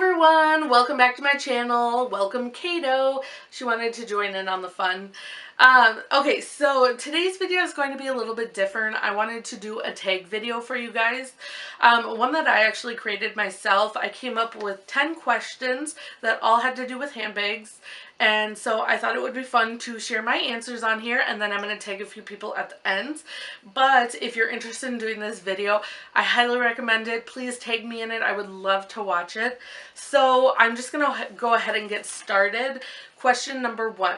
everyone, welcome back to my channel. Welcome Kato. She wanted to join in on the fun. Okay, so today's video is going to be a little bit different. I wanted to do a tag video for you guys. One that I actually created myself. I came up with 10 questions that all had to do with handbags. And so I thought it would be fun to share my answers on here, and then I'm going to tag a few people at the end. But if you're interested in doing this video, I highly recommend it. Please tag me in it. I would love to watch it. So I'm just going to go ahead and get started. Question number 1.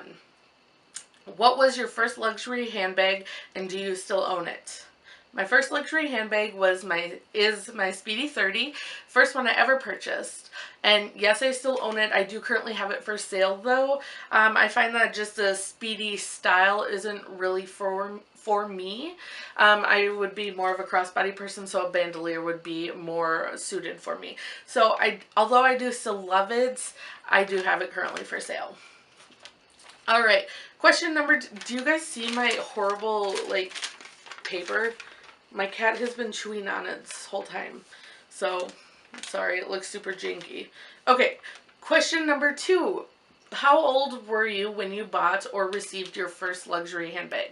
What was your first luxury handbag, and do you still own it? My first luxury handbag is my Speedy 30, first one I ever purchased. And yes, I still own it. I do currently have it for sale though. I find that just the Speedy style isn't really for me. I would be more of a crossbody person, so a bandolier would be more suited for me. So although I do still love it, I do have it currently for sale. All right, question number 2. Do you guys see my horrible paper? My cat has been chewing on it this whole time. So, sorry, it looks super janky. Okay, question number 2. How old were you when you bought or received your first luxury handbag?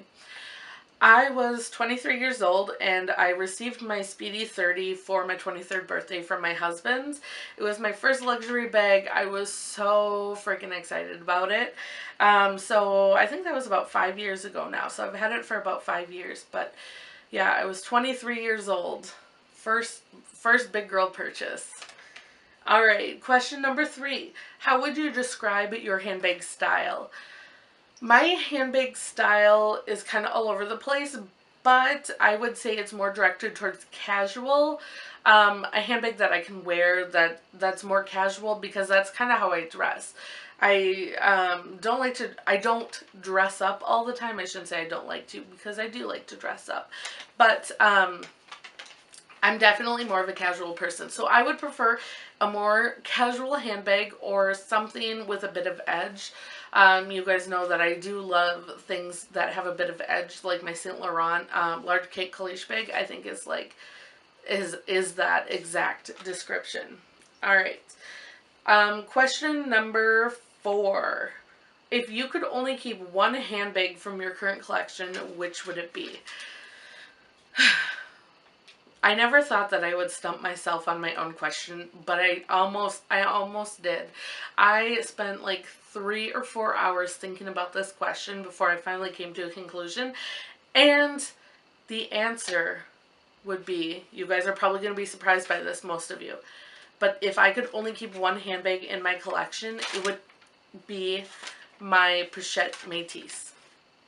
I was 23 years old, and I received my Speedy 30 for my 23rd birthday from my husband. It was my first luxury bag. I was so freaking excited about it. So I think that was about 5 years ago now. So I've had it for about 5 years, but yeah, I was 23 years old. First big girl purchase. All right, question number 3. How would you describe your handbag style? My handbag style is kind of all over the place, but I would say it's more directed towards casual. A handbag that I can wear that's more casual, because that's kind of how I dress. I don't dress up all the time. I shouldn't say I don't like to, because I do like to dress up. But I'm definitely more of a casual person. So I would prefer a more casual handbag or something with a bit of edge. You guys know that I do love things that have a bit of edge, like my Saint Laurent large cake caliche bag. I think is that exact description. All right. Question number 4. If you could only keep one handbag from your current collection, which would it be? I never thought that I would stump myself on my own question, but I almost did. I spent like 3 or 4 hours thinking about this question before I finally came to a conclusion. And the answer would be, you guys are probably going to be surprised by this, most of you, but if I could only keep one handbag in my collection, it would be my Pochette Métis.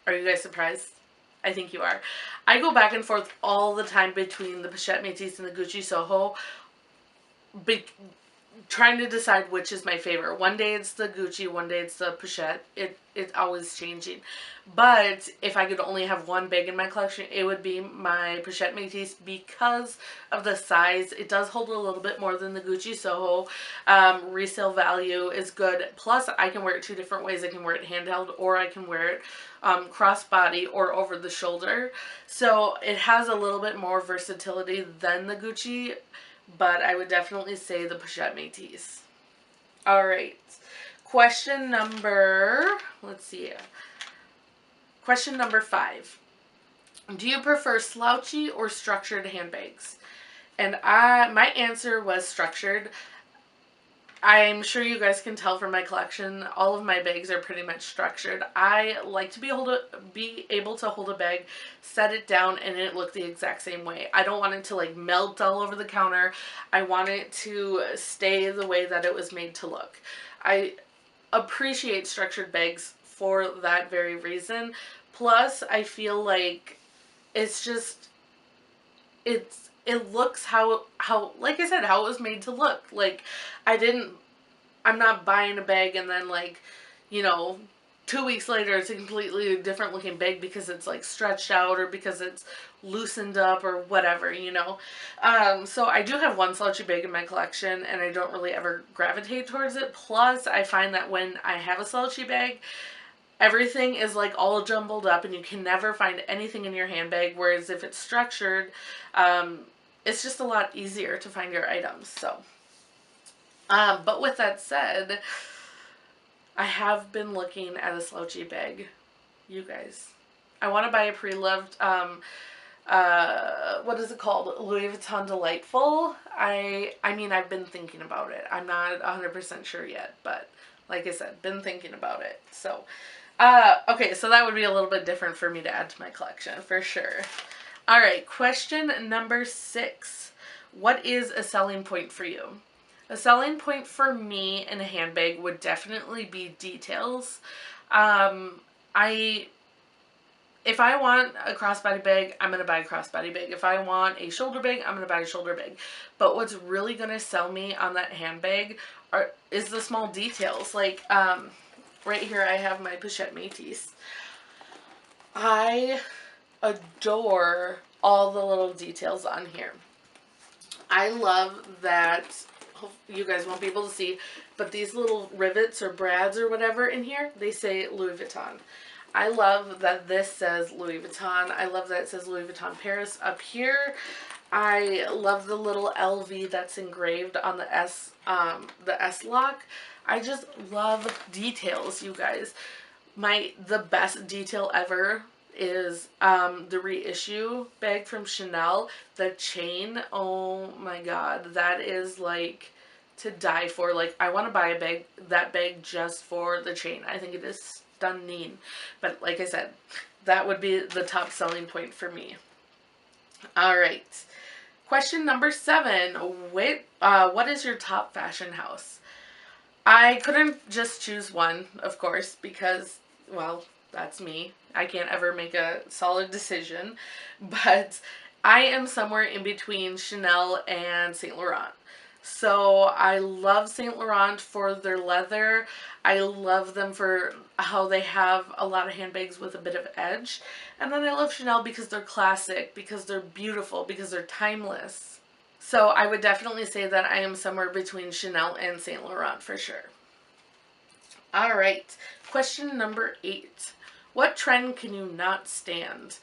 Are you guys surprised? I think you are. I go back and forth all the time between the Pochette Métis and the Gucci Soho, trying to decide which is my favorite. One day it's the Gucci, one day it's the Pochette. It's always changing. But if I could only have one bag in my collection, it would be my Pochette Métis, because of the size. It does hold a little bit more than the Gucci Soho. Resale value is good. Plus, I can wear it 2 different ways. I can wear it handheld, or I can wear it crossbody or over the shoulder. So it has a little bit more versatility than the Gucci, but I would definitely say the Pochette Métis. All right. Question number, let's see. Question number 5. Do you prefer slouchy or structured handbags? And my answer was structured. I'm sure you guys can tell from my collection, all of my bags are pretty much structured. I like to be able to hold a bag, set it down, and it look the exact same way. I don't want it to like melt all over the counter. I want it to stay the way that it was made to look. I appreciate structured bags for that very reason. Plus, I feel like it's just, it looks how like I said, how it was made to look. Like, I'm not buying a bag and then, like, you know, 2 weeks later it's a completely different looking bag because it's like stretched out or because it's loosened up or whatever, you know. So I do have one slouchy bag in my collection, and I don't really ever gravitate towards it. Plus, I find that when I have a slouchy bag, everything is like all jumbled up and you can never find anything in your handbag, whereas if it's structured, it's just a lot easier to find your items. So But with that said, I have been looking at a Slouchy bag, you guys. I want to buy a pre-loved, what is it called? Louis Vuitton Delightful. I mean, I've been thinking about it. I'm not 100% sure yet, but like I said, been thinking about it. So, okay, so that would be a little bit different for me to add to my collection, for sure. All right, question number 6. What is a selling point for you? A selling point for me in a handbag would definitely be details. If I want a crossbody bag, I'm going to buy a crossbody bag. If I want a shoulder bag, I'm going to buy a shoulder bag. But what's really going to sell me on that handbag is the small details. Like, right here I have my Pochette Métis. I adore all the little details on here. I love that, you guys won't be able to see, but these little rivets or brads or whatever in here, they say Louis Vuitton. I love that this says Louis Vuitton. I love that it says Louis Vuitton Paris up here. I love the little LV that's engraved on the S lock. I just love details, you guys. The best detail ever is the reissue bag from Chanel. The chain, oh my god, that is like to die for. Like, I want to buy that bag just for the chain. I think it is stunning. But like I said, that would be the top selling point for me. All right. Question number 7. What is your top fashion house? I couldn't just choose one, of course, because, well, that's me. I can't ever make a solid decision. But I am somewhere in between Chanel and Saint Laurent. So I love Saint Laurent for their leather. I love them for how they have a lot of handbags with a bit of edge. And then I love Chanel because they're classic, because they're beautiful, because they're timeless. So I would definitely say that I am somewhere between Chanel and Saint Laurent for sure. All right, question number 8. What trend can you not stand?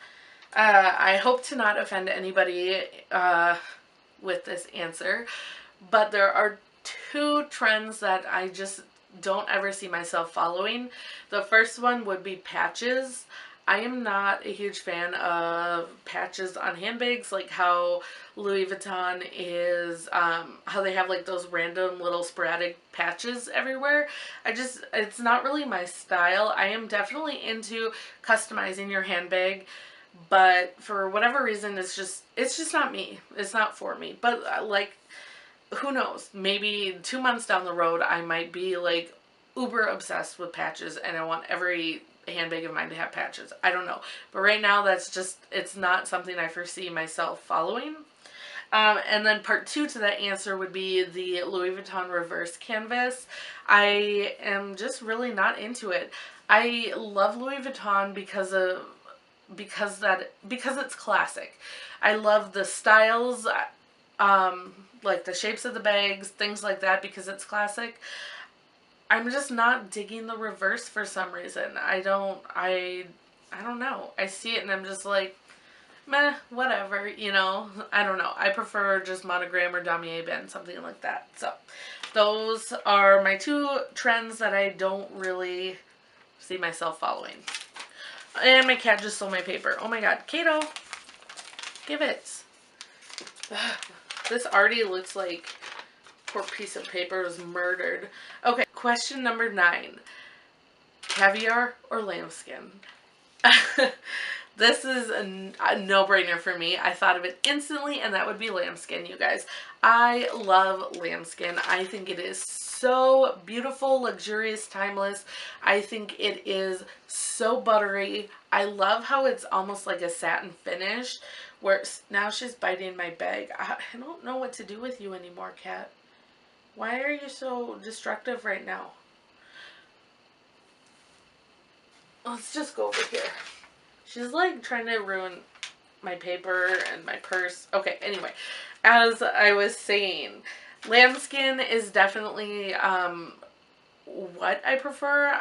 I hope to not offend anybody with this answer, but there are 2 trends that I just don't ever see myself following. The first one would be patches. I am not a huge fan of patches on handbags, like how Louis Vuitton is, how they have like those random little sporadic patches everywhere. It's not really my style. I am definitely into customizing your handbag, but for whatever reason, it's just not me. It's not for me. But like, who knows? Maybe 2 months down the road, I might be like uber obsessed with patches and I want every handbag of mine to have patches. I don't know. But right now, it's not something I foresee myself following. And then part 2 to that answer would be the Louis Vuitton reverse canvas. I am just really not into it. I love Louis Vuitton because it's classic. I love the styles, like the shapes of the bags, things like that, because it's classic. I'm just not digging the reverse for some reason. I don't know. I see it and I'm just like, meh, whatever, you know. I don't know. I prefer just monogram or damier band, something like that. So those are my 2 trends that I don't really see myself following. And my cat just stole my paper. Oh my god. Kato, give it. This already looks like poor piece of paper was murdered. Okay, question number 9. Caviar or lambskin? This is a no-brainer for me. I thought of it instantly, and that would be lambskin, you guys. I love lambskin. I think it is so beautiful, luxurious, timeless. I think it is so buttery. I love how it's almost like a satin finish, where now she's biting my bag. I don't know what to do with you anymore, cat. Why are you so destructive right now? Let's just go over here. She's like trying to ruin my paper and my purse. Okay, anyway, as I was saying, lambskin is definitely what I prefer.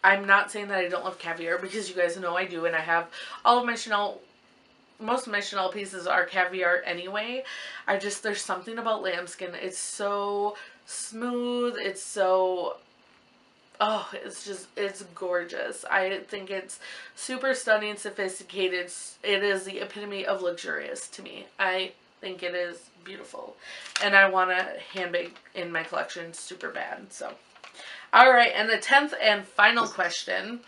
I'm not saying that I don't love caviar, because you guys know I do, and I have all of my Chanel, most of my Chanel pieces are caviar anyway. There's something about lambskin. It's so smooth. It's so, oh, it's gorgeous. I think it's super stunning, sophisticated. It is the epitome of luxurious to me. I think it is beautiful. And I want a handbag in my collection super bad. So, all right. And the 10th and final question.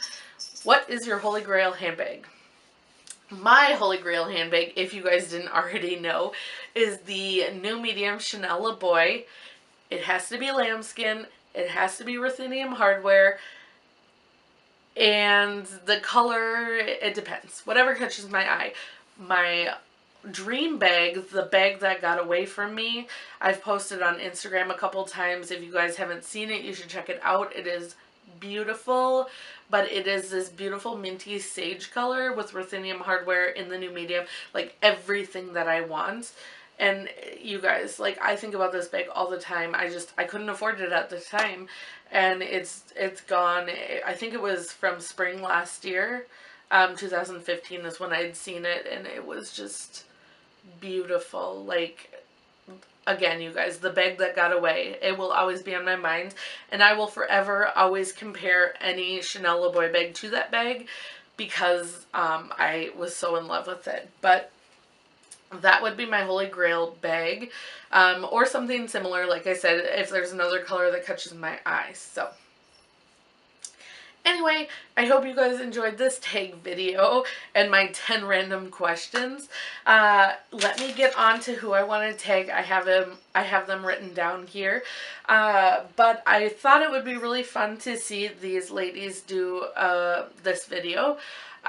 What is your Holy Grail handbag? My Holy Grail handbag, if you guys didn't already know, is the new medium Chanel Le Boy. It has to be lambskin. It has to be ruthenium hardware. And the color, it depends. Whatever catches my eye. My dream bag, the bag that got away from me, I've posted on Instagram a couple times. If you guys haven't seen it, you should check it out. It is beautiful, but it is this beautiful minty sage color with ruthenium hardware in the new medium. Like everything that I want. And you guys, like, I think about this bag all the time. I couldn't afford it at the time. And it's gone. I think it was from spring last year. 2015 is when I'd seen it. And it was just beautiful. Like, again, you guys, the bag that got away. It will always be on my mind. And I will forever always compare any Chanel Le Boy bag to that bag. Because I was so in love with it. But that would be my Holy Grail bag, or something similar, like I said, if there's another color that catches my eye. So, anyway, I hope you guys enjoyed this tag video and my 10 random questions. Let me get on to who I want to tag. I have them written down here. But I thought it would be really fun to see these ladies do this video.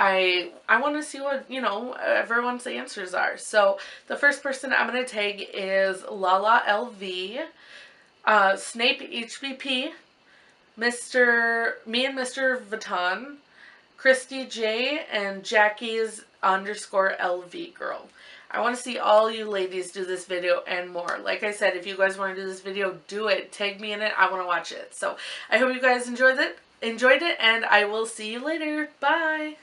I want to see what, you know, everyone's answers are. So, the first person I'm going to tag is Lalalv, Snapehbp, Meandmrvuitton, Christyj, and Jackie's _LV girl. I want to see all you ladies do this video and more. Like I said, if you guys want to do this video, do it. Tag me in it. I want to watch it. So, I hope you guys enjoyed it, and I will see you later. Bye!